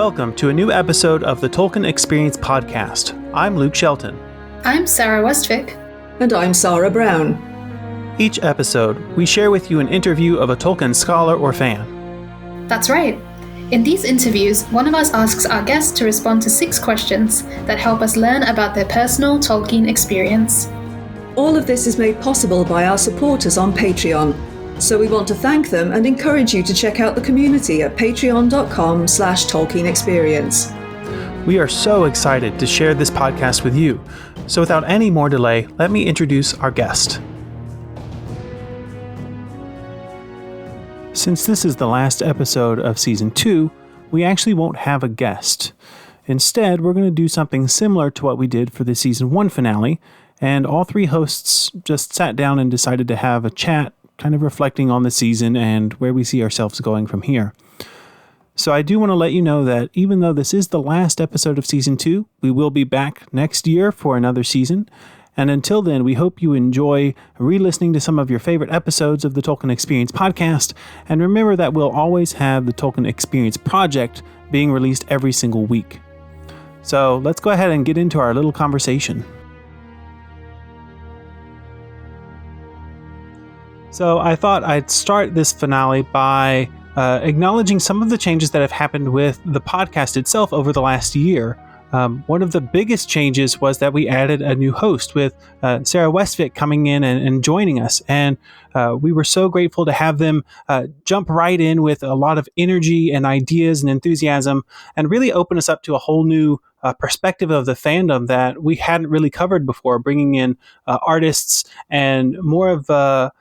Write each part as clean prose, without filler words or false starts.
Welcome to a new episode of the Tolkien Experience Podcast. I'm Luke Shelton. I'm Sara Westvick. And I'm Sara Brown. Each episode, we share with you an interview of a Tolkien scholar or fan. That's right. In these interviews, one of us asks our guests to respond to 6 questions that help us learn about their personal Tolkien experience. All of this is made possible by our supporters on Patreon. So we want to thank them and encourage you to check out the community at patreon.com/Tolkien Experience. We are so excited to share this podcast with you. So without any more delay, let me introduce our guest. Since this is the last episode of Season 2, we actually won't have a guest. Instead, we're going to do something similar to what we did for the Season 1 finale, and all 3 hosts just sat down and decided to have a chat, kind of reflecting on the season and where we see ourselves going from here. So I do want to let you know that even though this is the last episode of Season 2, we will be back next year for another season. And until then, we hope you enjoy re-listening to some of your favorite episodes of the Tolkien Experience Podcast. And remember that we'll always have the Tolkien Experience Project being released every single week. So let's go ahead and get into our little conversation. So I thought I'd start this finale by acknowledging some of the changes that have happened with the podcast itself over the last year. One of the biggest changes was that we added a new host with Sara Westvick coming in and joining us. And we were so grateful to have them jump right in with a lot of energy and ideas and enthusiasm and really open us up to a whole new perspective of the fandom that we hadn't really covered before, bringing in artists and more of a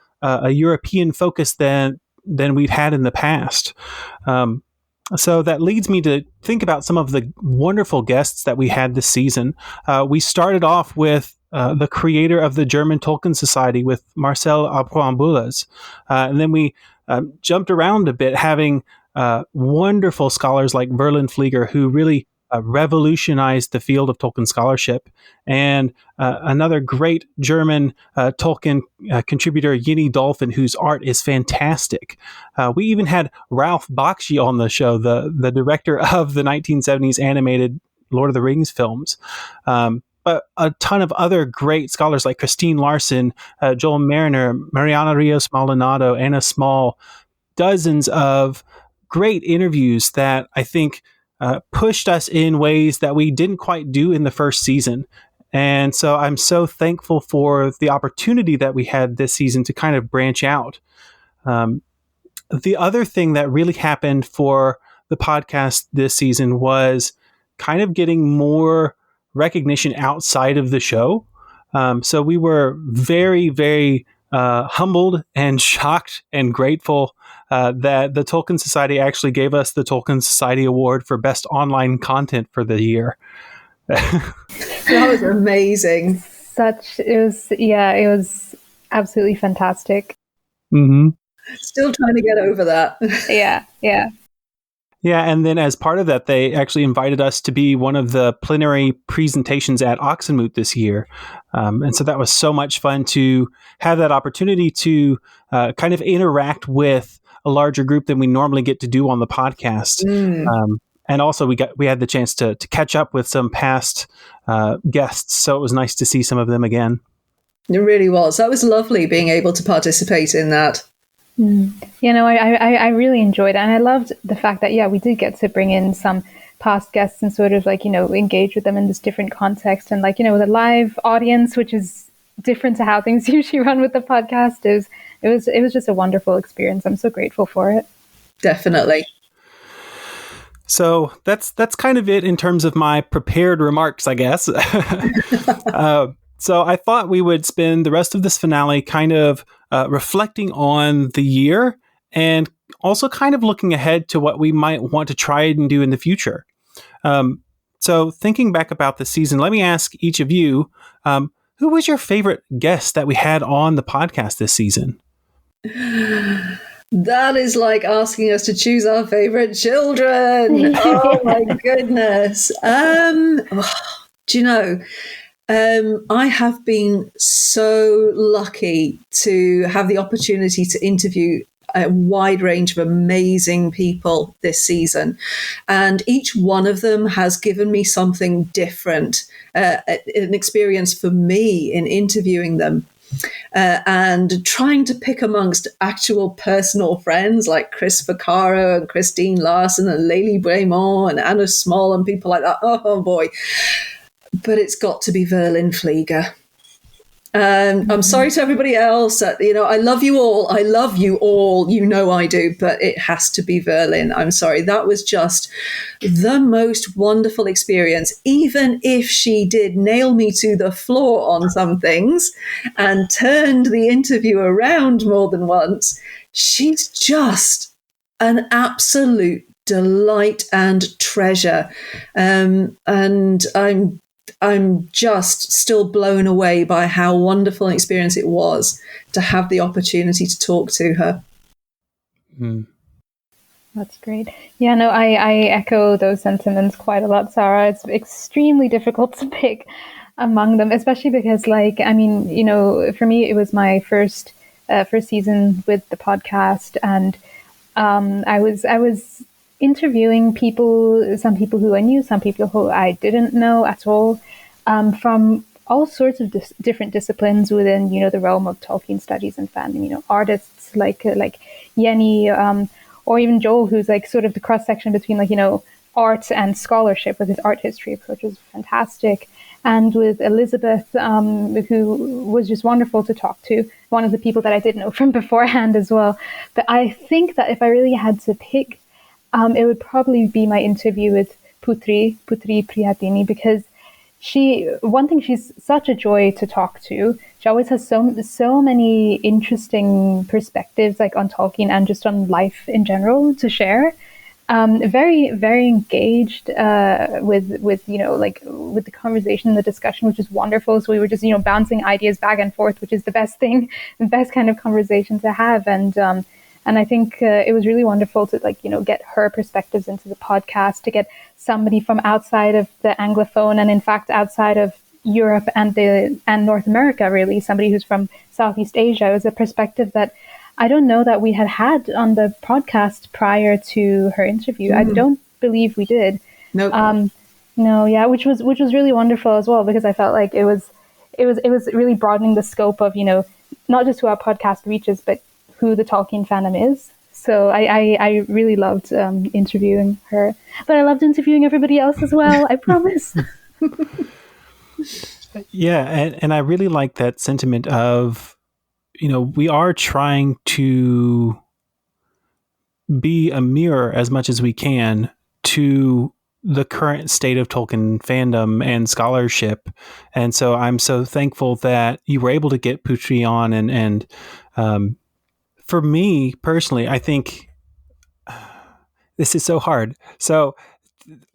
European focus than we've had in the past. So that leads me to think about some of the wonderful guests that we had this season. We started off with the creator of the German Tolkien Society with Marcel Apoambulas. And then we jumped around a bit, having wonderful scholars like Verlin Flieger, who really revolutionized the field of Tolkien scholarship, and another great German Tolkien contributor, Yini Dolphin, whose art is fantastic. We even had Ralph Bakshi on the show, the director of the 1970s animated Lord of the Rings films. But a ton of other great scholars like Christine Larson, Joel Mariner, Mariana Rios Maldonado, Anna Small, dozens of great interviews that I think pushed us in ways that we didn't quite do in the first season. And so I'm so thankful for the opportunity that we had this season to kind of branch out. The other thing that really happened for the podcast this season was kind of getting more recognition outside of the show. So we were very, very humbled and shocked and grateful that the Tolkien Society actually gave us the Tolkien Society Award for Best Online Content for the year. That was amazing. It was absolutely fantastic. Mm-hmm. Still trying to get over that. Yeah. Yeah, and then as part of that, they actually invited us to be one of the plenary presentations at Oxenmoot this year. And so that was so much fun to have that opportunity to kind of interact with a larger group than we normally get to do on the podcast. And also we had the chance to catch up with some past guests. So it was nice to see some of them again. It really was. That was lovely being able to participate in that. I really enjoyed it, and I loved the fact that we did get to bring in some past guests and sort of engage with them in this different context, and the live audience, which is different to how things usually run with the podcast. It was just a wonderful experience. I'm so grateful for it. Definitely. So that's kind of it in terms of my prepared remarks, I guess. So I thought we would spend the rest of this finale kind of reflecting on the year and also kind of looking ahead to what we might want to try and do in the future. So thinking back about the season, let me ask each of you, who was your favorite guest that we had on the podcast this season? That is like asking us to choose our favorite children. Oh my goodness. Do you know, I have been so lucky to have the opportunity to interview a wide range of amazing people this season. And each one of them has given me something different, an experience for me in interviewing them. And trying to pick amongst actual personal friends like Chris Vaccaro and Christine Larson and Layli Bremont and Anna Small and people like that. Oh boy. But it's got to be Verlyn Flieger. I'm sorry to everybody else. I love you all. I love you all. You know I do. But it has to be Verlyn. I'm sorry. That was just the most wonderful experience. Even if she did nail me to the floor on some things and turned the interview around more than once, she's just an absolute delight and treasure. And I'm just still blown away by how wonderful an experience it was to have the opportunity to talk to her. That's great. Yeah, no, I echo those sentiments quite a lot, Sara. It's extremely difficult to pick among them, especially because, for me, it was my first season with the podcast, and I was interviewing people, some people who I knew, some people who I didn't know at all, from all sorts of different disciplines within, the realm of Tolkien studies and fandom. Artists like Yenny, or even Joel, who's like sort of the cross section between art and scholarship with his art history approach, was fantastic. And with Elizabeth, who was just wonderful to talk to, one of the people that I did know from beforehand as well. But I think that if I really had to pick, it would probably be my interview with Putri Priyatini, because she's such a joy to talk to. She always has so many interesting perspectives, like on Tolkien and just on life in general, to share. Very, very engaged with the conversation, the discussion, which is wonderful. So we were just bouncing ideas back and forth, which is the best thing, the best kind of conversation to have. And I think it was really wonderful to get her perspectives into the podcast, to get somebody from outside of the Anglophone and in fact outside of Europe and North America, really, somebody who's from Southeast Asia. It was a perspective that I don't know that we had on the podcast prior to her interview. I don't believe we did. Nope. No, yeah, which was really wonderful as well, because I felt like it was really broadening the scope of not just who our podcast reaches, but who the Tolkien fandom is. So I really loved interviewing her, but I loved interviewing everybody else as well. I promise. Yeah, and I really like that sentiment of, we are trying to be a mirror as much as we can to the current state of Tolkien fandom and scholarship. And so I'm so thankful that you were able to get Putri on, and for me personally, I think this is so hard. So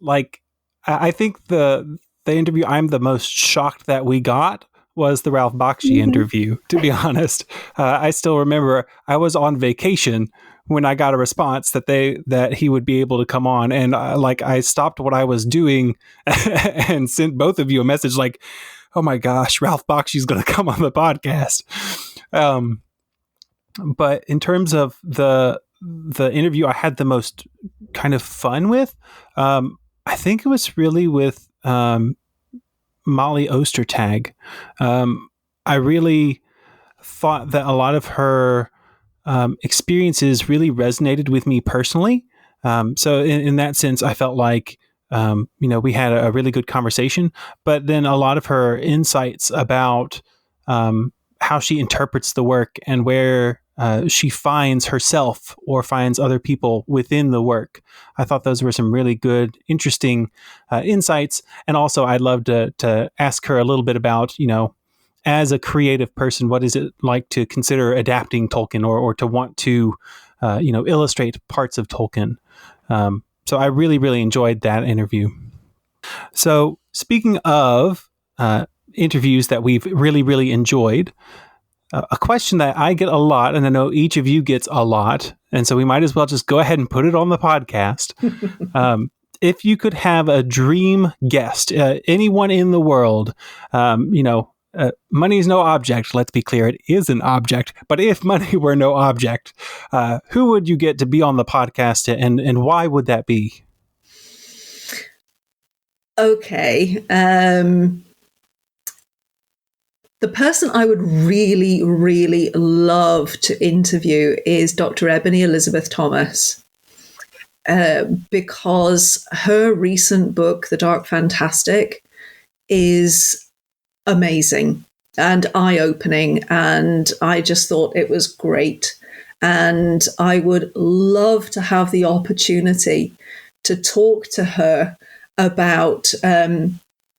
I think the interview I'm the most shocked that we got was the Ralph Bakshi interview, to be honest. I still remember I was on vacation when I got a response that he would be able to come on, and I stopped what I was doing and sent both of you a message like, oh my gosh, Ralph Bakshi's going to come on the podcast. But in terms of the interview I had the most kind of fun with, I think it was really with Molly Ostertag. I really thought that a lot of her experiences really resonated with me personally. So in that sense, I felt like, we had a really good conversation, but then a lot of her insights about how she interprets the work and where she finds herself or finds other people within the work. I thought those were some really good, interesting insights. And also I'd love to ask her a little bit about, as a creative person, what is it like to consider adapting Tolkien or to want to, illustrate parts of Tolkien. So I really, really enjoyed that interview. So speaking of interviews that we've really, really enjoyed, a question that I get a lot, and I know each of you gets a lot, and so we might as well just go ahead and put it on the podcast. If you could have a dream guest, anyone in the world, money is no object. Let's be clear, it is an object. But if money were no object, who would you get to be on the podcast, and why would that be? Okay. The person I would really, really love to interview is Dr. Ebony Elizabeth Thomas, because her recent book, The Dark Fantastic, is amazing and eye-opening, and I just thought it was great. And I would love to have the opportunity to talk to her about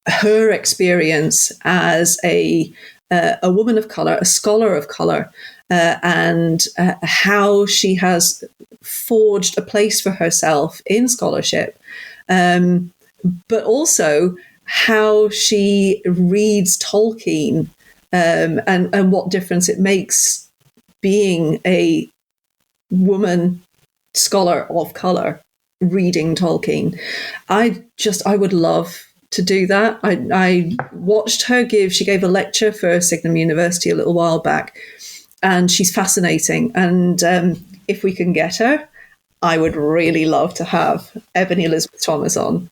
her experience as a woman of color, a scholar of color, and how she has forged a place for herself in scholarship, but also how she reads Tolkien, and what difference it makes being a woman scholar of color reading Tolkien. I would love to do that. I watched her she gave a lecture for Signum University a little while back, and she's fascinating. And if we can get her, I would really love to have Ebony Elizabeth Thomas on.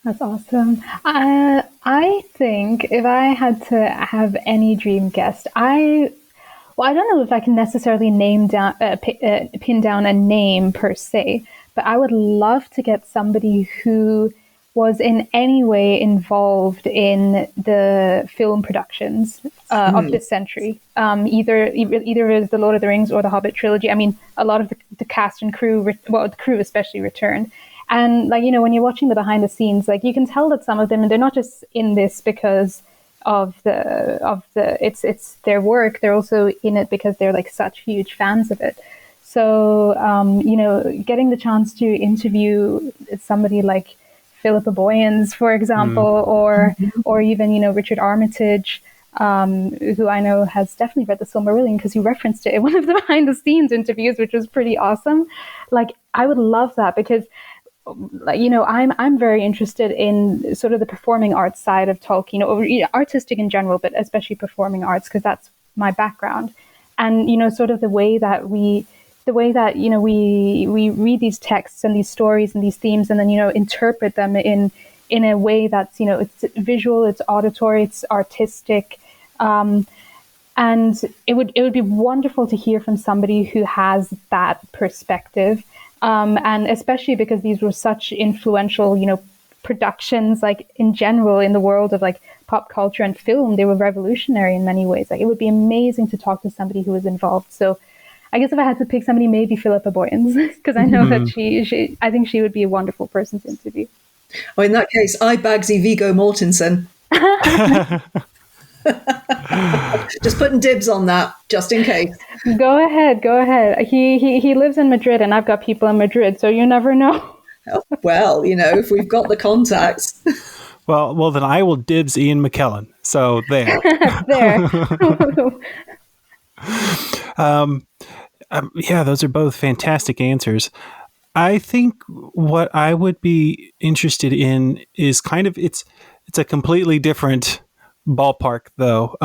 That's awesome. I think if I had to have any dream guest, I don't know if I can necessarily pin down a name per se, but I would love to get somebody who was in any way involved in the film productions of this century. Either as the Lord of the Rings or the Hobbit trilogy. I mean, a lot of the cast and crew, the crew especially, returned. And when you're watching the behind the scenes, you can tell that some of them, and they're not just in this because of it's their work. They're also in it because they're such huge fans of it. So getting the chance to interview somebody like Philippa Boyens, for example, or even Richard Armitage, who I know has definitely read the Silmarillion because he referenced it in one of the behind the scenes interviews, which was pretty awesome. I would love that because I'm very interested in sort of the performing arts side of Tolkien, or artistic in general, but especially performing arts, because that's my background. And sort of the way that we read these texts and these stories and these themes, and then interpret them in a way that's it's visual, it's auditory, it's artistic, and it would be wonderful to hear from somebody who has that perspective. And especially because these were such influential, productions, in general in the world of pop culture and film. They were revolutionary in many ways. It would be amazing to talk to somebody who was involved. So I guess if I had to pick somebody, maybe Philippa Boyens, because I know that I think she would be a wonderful person to interview. Oh, in that case, I Bagsy Viggo Mortensen. Just putting dibs on that, just in case. Go ahead. He lives in Madrid, and I've got people in Madrid, so you never know. Oh, well, if we've got the contacts. Well, then I will dibs Ian McKellen. So there. There. Yeah, those are both fantastic answers. I think what I would be interested in is kind of it's a completely different ballpark, though.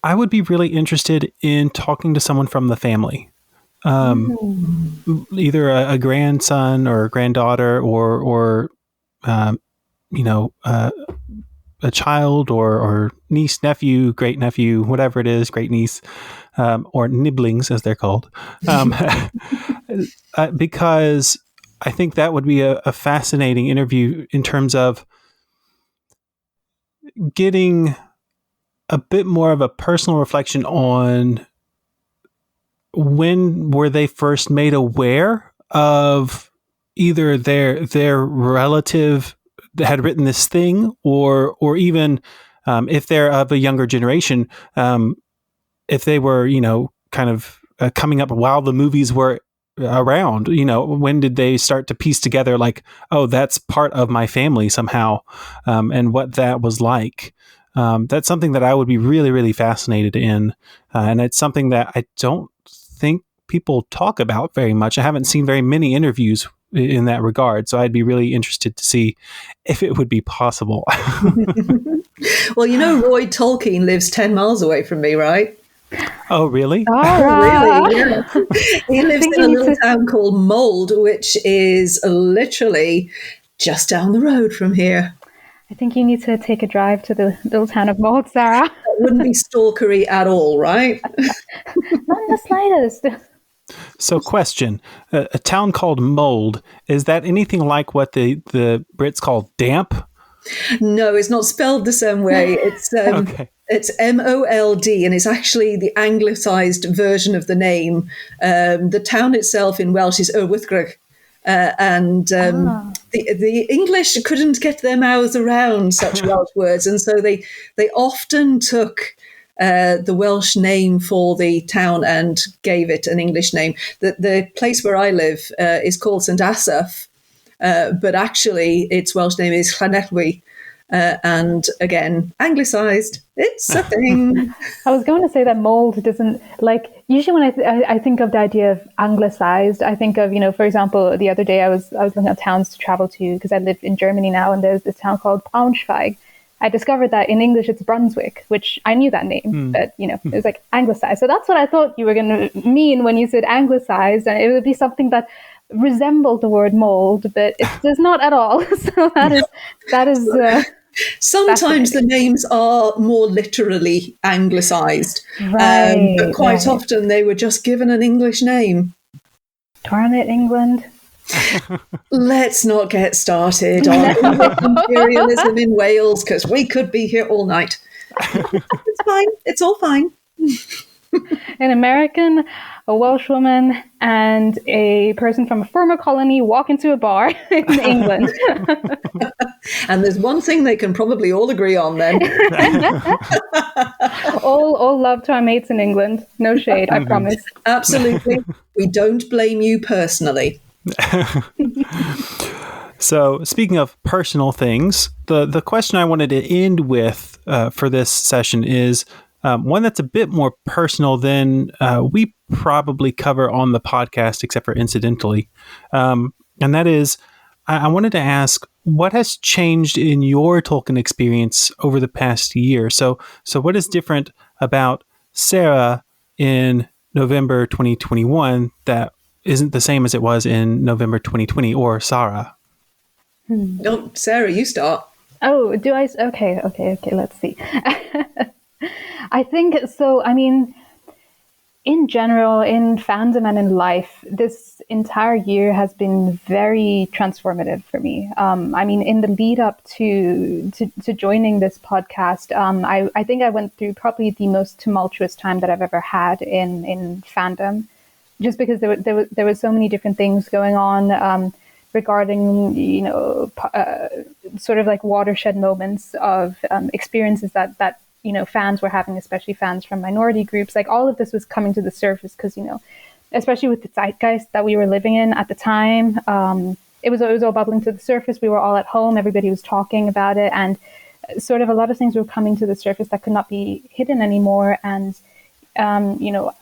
I would be really interested in talking to someone from the family, either a grandson or a granddaughter, or a child or niece, nephew, great nephew, whatever it is, great niece, or nibblings as they're called, because I think that would be a fascinating interview in terms of getting a bit more of a personal reflection on when were they first made aware of either their relative that had written this thing, or even if they're of a younger generation, if they were kind of coming up while the movies were around, when did they start to piece together oh, that's part of my family somehow, and what that was like. That's something that I would be really, really fascinated in. And it's something that I don't think people talk about very much. I haven't seen very many interviews in that regard. So I'd be really interested to see if it would be possible. Well, Roy Tolkien lives 10 miles away from me, right? Oh, really? Really? Yeah. He lives in a little town called Mold, which is literally just down the road from here. I think you need to take a drive to the little town of Mold, Sarah. That wouldn't be stalkery at all, right? Not in the slightest. So question, a town called Mold, is that anything like what the Brits call damp? No, it's not spelled the same way. It's Okay. It's Mold, and it's actually the anglicised version of the name. The town itself in Welsh is Llywelyn. And the English couldn't get their mouths around such Welsh words, and so they often took the Welsh name for the town and gave it an English name. The place where I live is called St Asaph, but actually its Welsh name is Llanelwy, and again, anglicised. It's a thing. I was going to say that Mold doesn't, usually when I think of the idea of anglicised, I think of, for example, the other day I was looking at towns to travel to because I live in Germany now, and there's this town called Braunschweig. I discovered that in English it's Brunswick, which I knew that name, but it was like anglicised. So that's what I thought you were going to mean when you said anglicised, and it would be something that resembled the word mold, but it does not at all. So that is. Sometimes the names are more literally anglicised, right, but quite often they were just given an English name. Darn it, England. Let's not get started on imperialism in Wales, because we could be here all night. It's fine. It's all fine. An American, a Welsh woman, and a person from a former colony walk into a bar in England. And there's one thing they can probably all agree on then. all love to our mates in England. No shade, I promise. Absolutely. We don't blame you personally. So speaking of personal things, the question I wanted to end with for this session is one that's a bit more personal than we probably cover on the podcast, except for incidentally. And that is, I wanted to ask, what has changed in your Tolkien experience over the past year? So what is different about Sara in November 2021 that isn't the same as it was in November 2020, or Sara? No, Sarah, you start. Oh, do I? Okay, let's see. I think so. I mean, in general, in fandom and in life, this entire year has been very transformative for me. I mean, in the lead up to joining this podcast, I think I went through probably the most tumultuous time that I've ever had in fandom, just because there were so many different things going on regarding, sort of like watershed moments of experiences that fans were having, especially fans from minority groups. Like, all of this was coming to the surface because, especially with the zeitgeist that we were living in at the time, it was all bubbling to the surface. We were all at home. Everybody was talking about it. And sort of a lot of things were coming to the surface that could not be hidden anymore. And,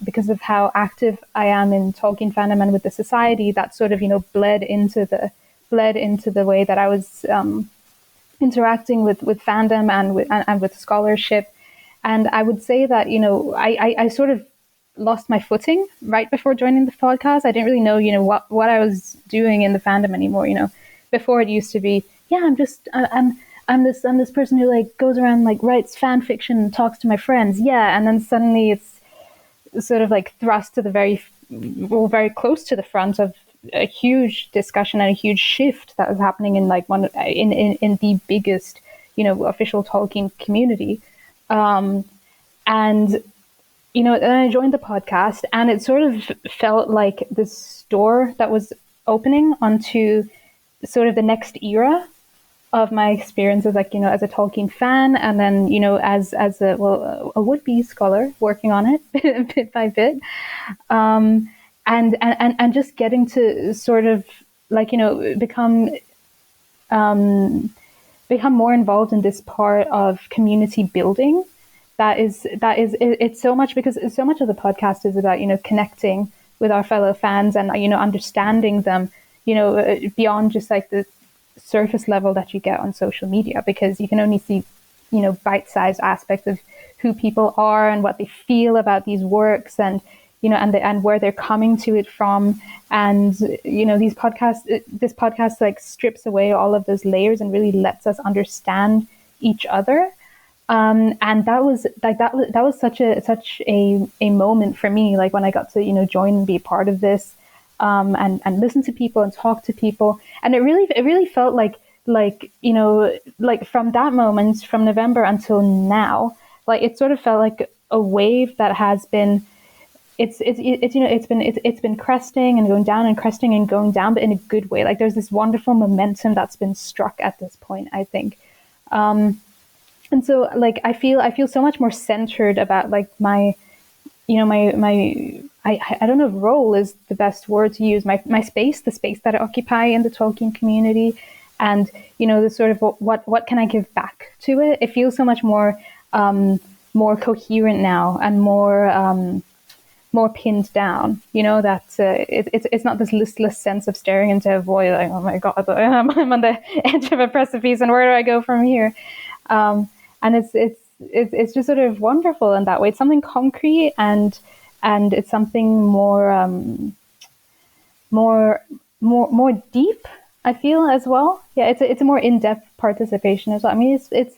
because of how active I am in Tolkien fandom and with the society, that sort of, bled into the way that I was interacting with fandom and with scholarship. And I would say that, I sort of lost my footing right before joining the podcast. I didn't really know, what I was doing in the fandom anymore. Before it used to be, I'm this person who like goes around, like writes fan fiction and talks to my friends. Yeah. And then suddenly it's sort of like thrust to the very close to the front of a huge discussion and a huge shift that was happening in like in the biggest, official Tolkien community. And then I joined the podcast, and it sort of felt like this door that was opening onto sort of the next era of my experiences, like, as a Tolkien fan, and then, as a would-be scholar working on it bit by bit. And just getting to sort of like, become more involved in this part of community building. It's so much, because so much of the podcast is about, connecting with our fellow fans and, understanding them, beyond just like the surface level that you get on social media, because you can only see, bite-sized aspects of who people are and what they feel about these works, and and where they're coming to it from. And this podcast like strips away all of those layers and really lets us understand each other. And that was such a moment for me, like when I got to join and be a part of this, and listen to people and talk to people. And it really felt like from that moment, from November until now, like it sort of felt like a wave that has been, it's been cresting and going down and cresting and going down, but in a good way. Like there's this wonderful momentum that's been struck at this point, I think. And so like I feel so much more centered about like my I don't know if role is the best word to use, my space, the space that I occupy in the Tolkien community, and the sort of what can I give back to it. It feels so much more coherent now, and more pinned down, that it's not this listless sense of staring into a void, like, oh my God, I'm on the edge of a precipice and where do I go from here? And it's just sort of wonderful in that way. It's something concrete, and it's something more deep, I feel, as well. Yeah, it's a more in-depth participation as well. I mean, it's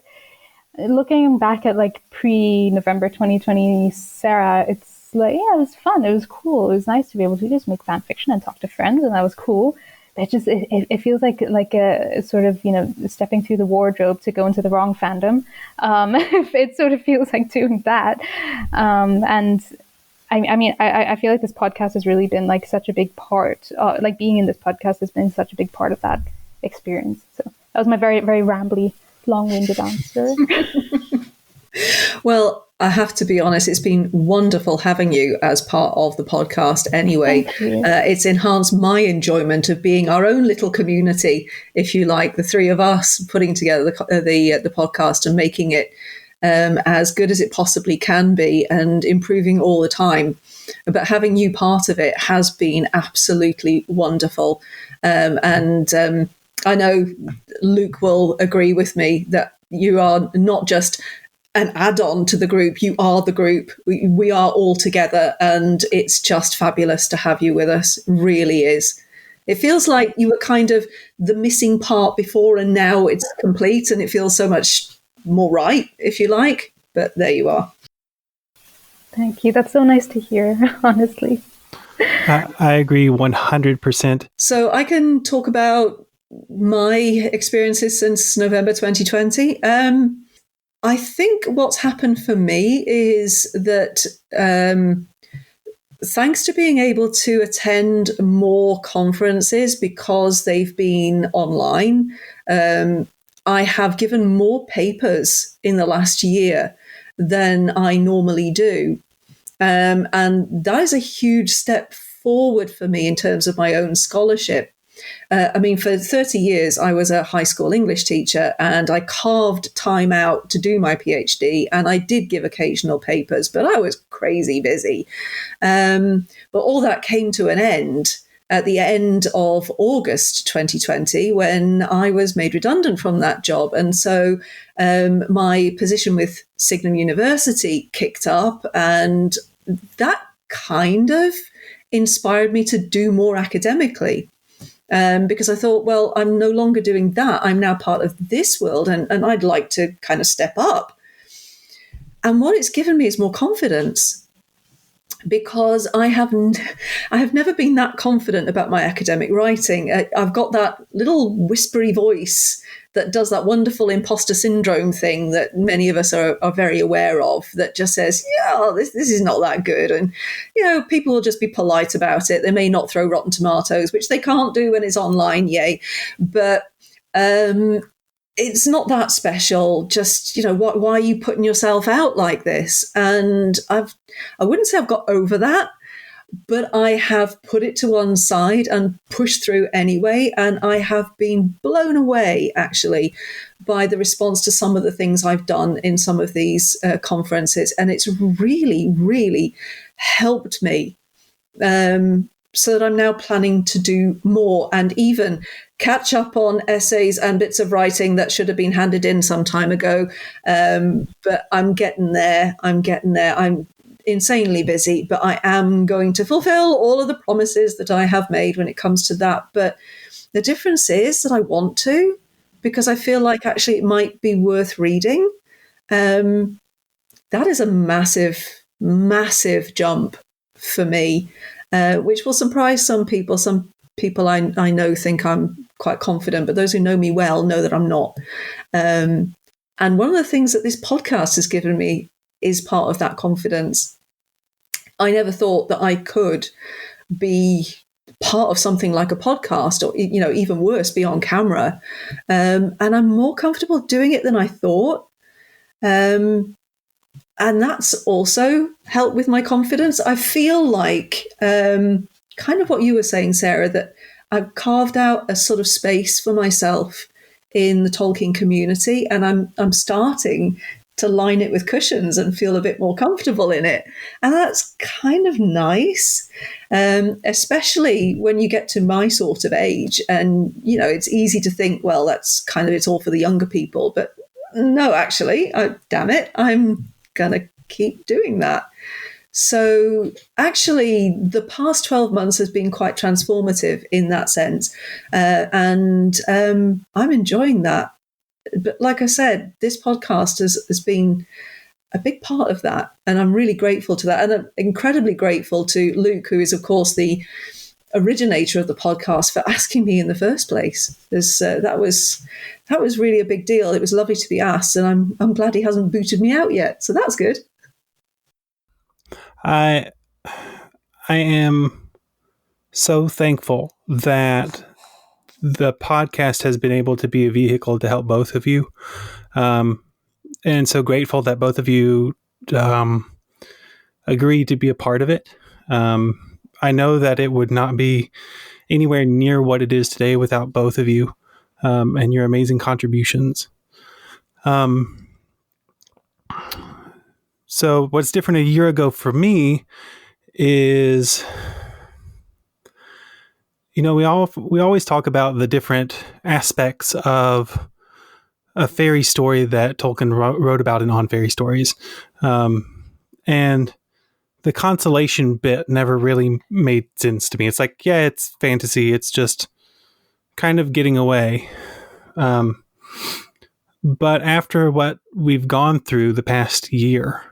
looking back at like pre-November 2020 Sara, it's like, yeah, it was fun, it was cool, it was nice to be able to just make fan fiction and talk to friends, and that was cool. But it feels like a sort of stepping through the wardrobe to go into the wrong fandom. It sort of feels like doing that, and I feel like this podcast has really been like such a big part. Like being in this podcast has been such a big part of that experience. So that was my very, very rambly, long-winded answer. Well, I have to be honest, it's been wonderful having you as part of the podcast anyway. It's enhanced my enjoyment of being our own little community, if you like, the three of us putting together the podcast and making it as good as it possibly can be and improving all the time. But having you part of it has been absolutely wonderful. And I know Luke will agree with me that you are not just an add-on to the group, you are the group. We are all together, and it's just fabulous to have you with us. Really is. It feels like you were kind of the missing part before, and now it's complete, and it feels so much more right, if you like. But there you are. Thank you. That's so nice to hear, honestly. I agree 100%. So I can talk about my experiences since November 2020. I think what's happened for me is that thanks to being able to attend more conferences because they've been online, I have given more papers in the last year than I normally do. And that is a huge step forward for me in terms of my own scholarship. For 30 years, I was a high school English teacher, and I carved time out to do my PhD, and I did give occasional papers, but I was crazy busy. But all that came to an end at the end of August 2020 when I was made redundant from that job. And so my position with Signum University kicked up, and that kind of inspired me to do more academically. Because I thought, well, I'm no longer doing that. I'm now part of this world, and I'd like to kind of step up. And what it's given me is more confidence, because I have never been that confident about my academic writing. I've got that little whispery voice that does that wonderful imposter syndrome thing that many of us are very aware of, that just says, yeah, this is not that good. And, people will just be polite about it. They may not throw rotten tomatoes, which they can't do when it's online, yay. But it's not that special. Just, why are you putting yourself out like this? And I wouldn't say I've got over that, but I have put it to one side and pushed through anyway. And I have been blown away, actually, by the response to some of the things I've done in some of these conferences. And it's really, really helped me so that I'm now planning to do more and even catch up on essays and bits of writing that should have been handed in some time ago. But I'm getting there. I'm insanely busy, but I am going to fulfill all of the promises that I have made when it comes to that. But the difference is that I want to, because I feel like actually it might be worth reading. That is a massive, massive jump for me, which will surprise some people. Some people I know think I'm quite confident, but those who know me well know that I'm not. And one of the things that this podcast has given me is part of that confidence. I never thought that I could be part of something like a podcast, or even worse, be on camera. And I'm more comfortable doing it than I thought. And that's also helped with my confidence. I feel like kind of what you were saying, Sarah, that I've carved out a sort of space for myself in the Tolkien community, and I'm starting to line it with cushions and feel a bit more comfortable in it. And that's kind of nice, especially when you get to my sort of age. And, it's easy to think, well, that's kind of, it's all for the younger people. But no, actually, damn it, I'm going to keep doing that. So actually, the past 12 months has been quite transformative in that sense. And I'm enjoying that. But like I said, this podcast has been a big part of that. And I'm really grateful to that. And I'm incredibly grateful to Luke, who is, of course, the originator of the podcast, for asking me in the first place. That was really a big deal. It was lovely to be asked. And I'm glad he hasn't booted me out yet. So that's good. I am so thankful that the podcast has been able to be a vehicle to help both of you. And so grateful that both of you agreed to be a part of it. I know that it would not be anywhere near what it is today without both of you and your amazing contributions. So what's different a year ago for me is, we always talk about the different aspects of a fairy story that Tolkien wrote about in On Fairy Stories. And the consolation bit never really made sense to me. It's like, yeah, it's fantasy. It's just kind of getting away. But after what we've gone through the past year,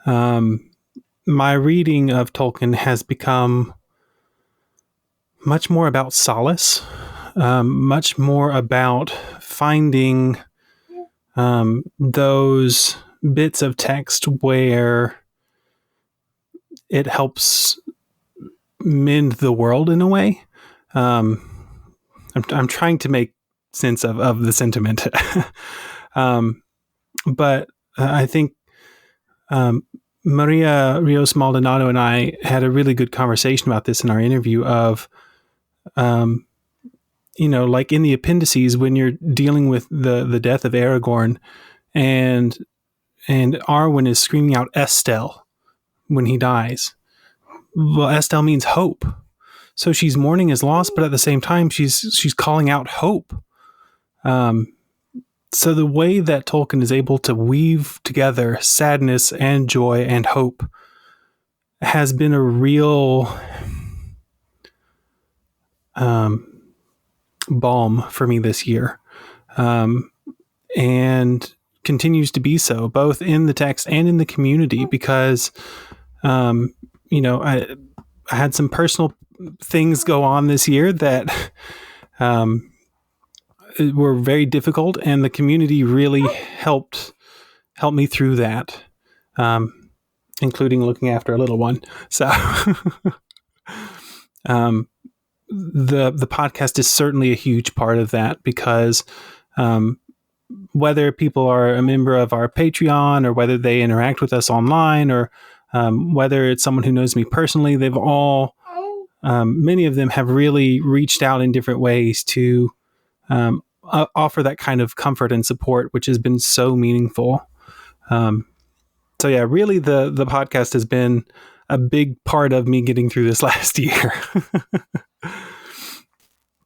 my reading of Tolkien has become much more about solace, much more about finding those bits of text where it helps mend the world in a way. I'm trying to make sense of the sentiment. But I think Maria Rios Maldonado and I had a really good conversation about this in our interview of, like in the appendices, when you're dealing with the death of Aragorn and Arwen is screaming out Estel when he dies. Well, Estel means hope. So she's mourning his loss, but at the same time, she's calling out hope. So the way that Tolkien is able to weave together sadness and joy and hope has been a real balm for me this year, and continues to be so, both in the text and in the community, because I had some personal things go on this year that were very difficult, and the community really helped me through that, including looking after a little one. So the podcast is certainly a huge part of that, because whether people are a member of our Patreon or whether they interact with us online, or whether it's someone who knows me personally, they've all, many of them have really reached out in different ways to offer that kind of comfort and support, which has been so meaningful. So yeah, really the podcast has been a big part of me getting through this last year.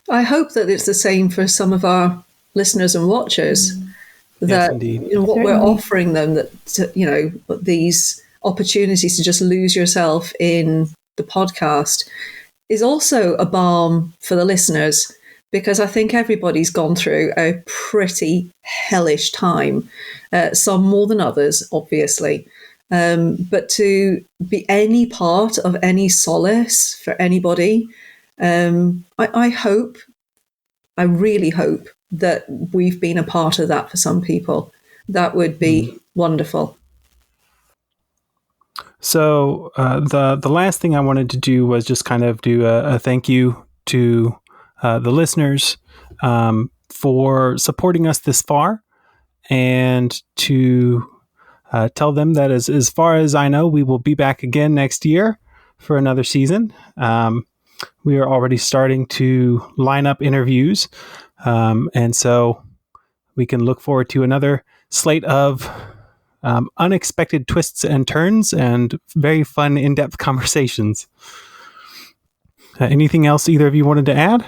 I hope that it's the same for some of our listeners and watchers. That indeed. what we're offering them, that these opportunities to just lose yourself in the podcast is also a balm for the listeners, because I think everybody's gone through a pretty hellish time, some more than others, obviously. But to be any part of any solace for anybody, I really hope that we've been a part of that for some people. That would be wonderful. So the last thing I wanted to do was just kind of do a thank you to the listeners for supporting us this far, and to tell them that as far as I know, we will be back again next year for another season. We are already starting to line up interviews, and so we can look forward to another slate of unexpected twists and turns and very fun, in-depth conversations. Anything else either of you wanted to add?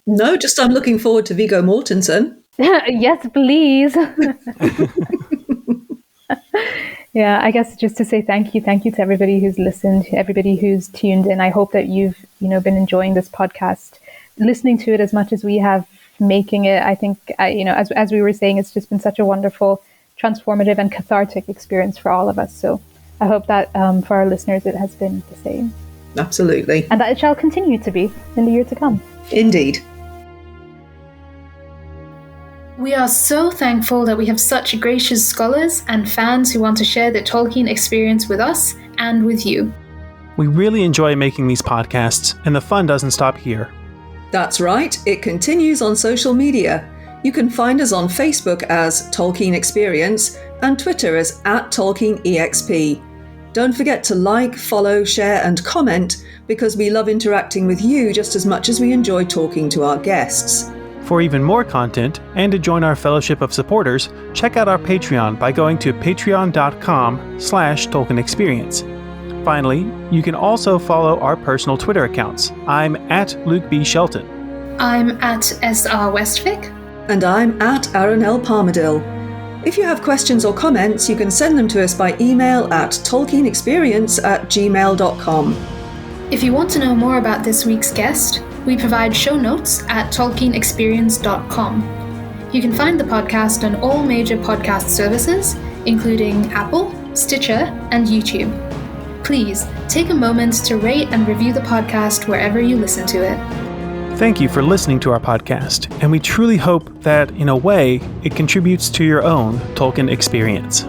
No, just I'm looking forward to Viggo Mortensen. Yes, please. Yeah, I guess just to say thank you to everybody who's listened, everybody who's tuned in. I hope that you've been enjoying this podcast, listening to it as much as we have, making it. I think as we were saying, it's just been such a wonderful, transformative and cathartic experience for all of us. So I hope that for our listeners it has been the same. Absolutely. And that it shall continue to be in the year to come. Indeed. We are so thankful that we have such gracious scholars and fans who want to share their Tolkien experience with us and with you. We really enjoy making these podcasts, and the fun doesn't stop here. That's right, it continues on social media. You can find us on Facebook as Tolkien Experience and Twitter as @TolkienEXP. Don't forget to like, follow, share and comment, because we love interacting with you just as much as we enjoy talking to our guests. For even more content and to join our fellowship of supporters, check out our Patreon by going to patreon.com/Tolkien Experience. Finally, you can also follow our personal Twitter accounts. I'm @Luke B. Shelton. I'm @SR Westvic. And I'm @Aaron L. Palmadill. If you have questions or comments, you can send them to us by email at tolkienexperience@gmail.com. If you want to know more about this week's guest, we provide show notes at tolkienexperience.com. You can find the podcast on all major podcast services, including Apple, Stitcher, and YouTube. Please take a moment to rate and review the podcast wherever you listen to it. Thank you for listening to our podcast, and we truly hope that, in a way, it contributes to your own Tolkien experience.